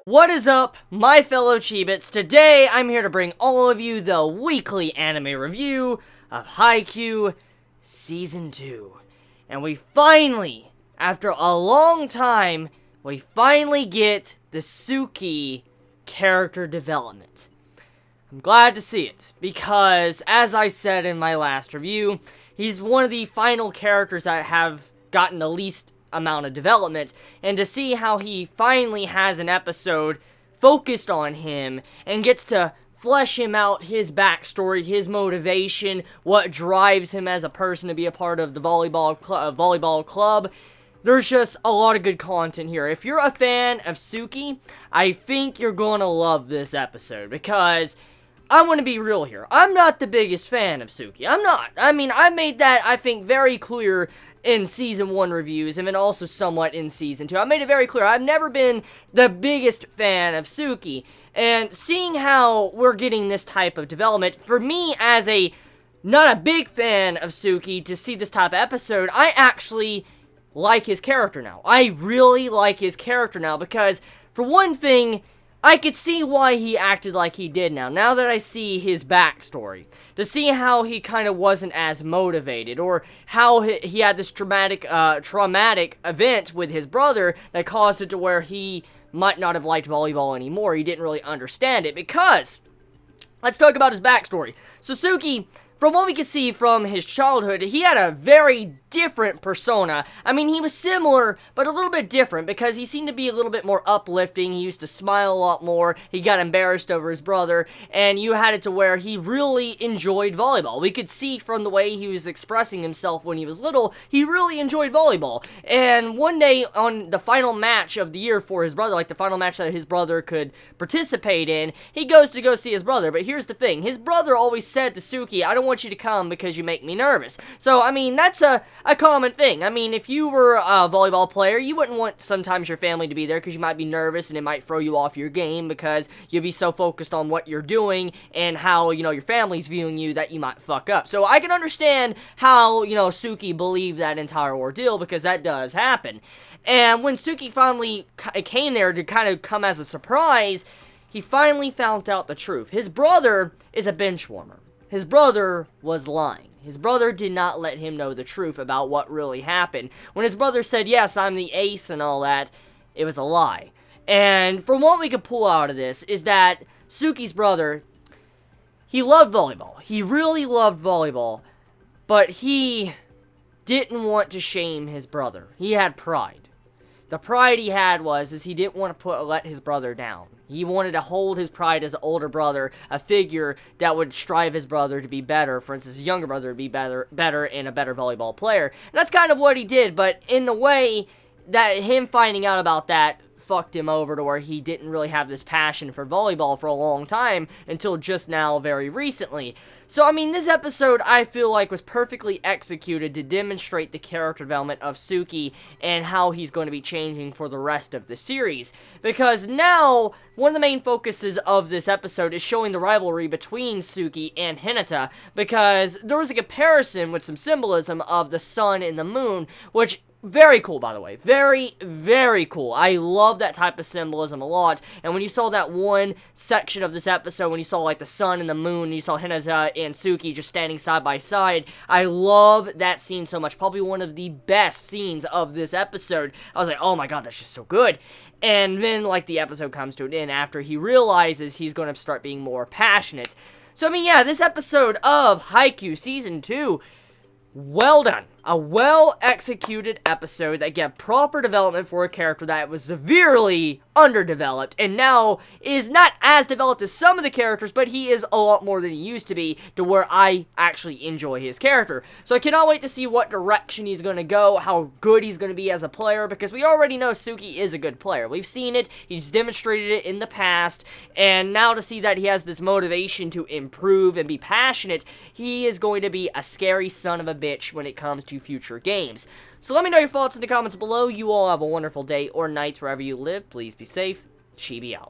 What is up, my fellow Chibits? Today, I'm here to bring all of you the weekly anime review of Haikyuu Season 2. And we finally, after a long time, we finally get the Tsuki character development. I'm glad to see it, because, as I said in my last review, he's one of the final characters that have gotten the least amount of development, and to see how he finally has an episode focused on him and gets to flesh him out, his backstory, his motivation, what drives him as a person to be a part of the volleyball club. There's just a lot of good content here. If you're a fan of Tsuki, I think you're gonna love this episode, because I want to be real here. I'm not the biggest fan of Tsuki. I'm not. I mean, I made that, I think, very clear in Season 1 reviews, and then also somewhat in Season 2. I made it very clear. I've never been the biggest fan of Tsuki. And seeing how we're getting this type of development, for me as not a big fan of Tsuki, to see this type of episode, I actually like his character now. I really like his character now, because, for one thing, I could see why he acted like he did now that I see his backstory. To see how he kind of wasn't as motivated, or how he had this traumatic event with his brother that caused it to where he might not have liked volleyball anymore. He didn't really understand it, because, let's talk about his backstory. So Tsuki, from what we can see from his childhood, he had a very different persona. I mean, he was similar, but a little bit different, because he seemed to be a little bit more uplifting. He used to smile a lot more. He got embarrassed over his brother, and you had it to where he really enjoyed volleyball. We could see from the way he was expressing himself when he was little, he really enjoyed volleyball. And one day, on the final match of the year for his brother, like the final match that his brother could participate in, he goes to go see his brother. But here's the thing. His brother always said to Tsuki, "I don't want you to come because you make me nervous." So, I mean, that's a common thing. I mean, if you were a volleyball player, you wouldn't want sometimes your family to be there, because you might be nervous and it might throw you off your game, because you'll be so focused on what you're doing and how, your family's viewing you, that you might fuck up. So I can understand how, Tsuki believed that entire ordeal, because that does happen. And when Tsuki finally came there to kind of come as a surprise, he finally found out the truth. His brother is a bench warmer. His brother was lying. His brother did not let him know the truth about what really happened. When his brother said, "Yes, I'm the ace," and all that, it was a lie. And from what we could pull out of this is that Tsuki's brother, he loved volleyball. He really loved volleyball, but he didn't want to shame his brother. He had pride. The pride he had was he didn't want to let his brother down. He wanted to hold his pride as an older brother, a figure that would strive his brother to be better. For instance, his younger brother to be better and a better volleyball player. And that's kind of what he did, but in the way that him finding out about that fucked him over to where he didn't really have this passion for volleyball for a long time until just now, very recently. So, I mean, this episode, I feel like, was perfectly executed to demonstrate the character development of Tsuki and how he's going to be changing for the rest of the series. Because now, one of the main focuses of this episode is showing the rivalry between Tsuki and Hinata, because there was a comparison with some symbolism of the sun and the moon, which, very cool, by the way. Very, very cool. I love that type of symbolism a lot. And when you saw that one section of this episode, when you saw, like, the sun and the moon, and you saw Hinata and Tsuki just standing side by side, I love that scene so much. Probably one of the best scenes of this episode. I was like, oh my god, that's just so good. And then, like, the episode comes to an end after he realizes he's going to start being more passionate. So, I mean, yeah, this episode of Haikyuu Season 2, well done. A well-executed episode that gave proper development for a character that was severely underdeveloped, and now is not as developed as some of the characters, but he is a lot more than he used to be, to where I actually enjoy his character. So I cannot wait to see what direction he's going to go, how good he's going to be as a player, because we already know Tsuki is a good player. We've seen it, he's demonstrated it in the past, and now to see that he has this motivation to improve and be passionate, he is going to be a scary son of a bitch when it comes to future games. So let me know your thoughts in the comments below. You all have a wonderful day or night wherever you live. Please be safe. Chibi out.